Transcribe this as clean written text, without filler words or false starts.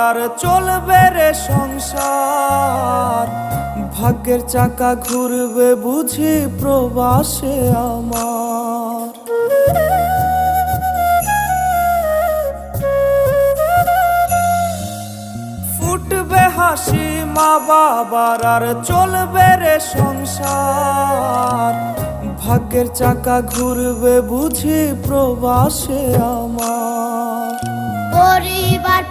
আর চলবে রে সংসার, ভাগ্যের চাকা ঘুরবে বুঝি প্রবাসে আমার। ফুটবে হাসি মা বাবার আর চলবে রে সংসার, ভাগ্যের চাকা ঘুরবে বুঝি প্রবাসে আমার। পরিবার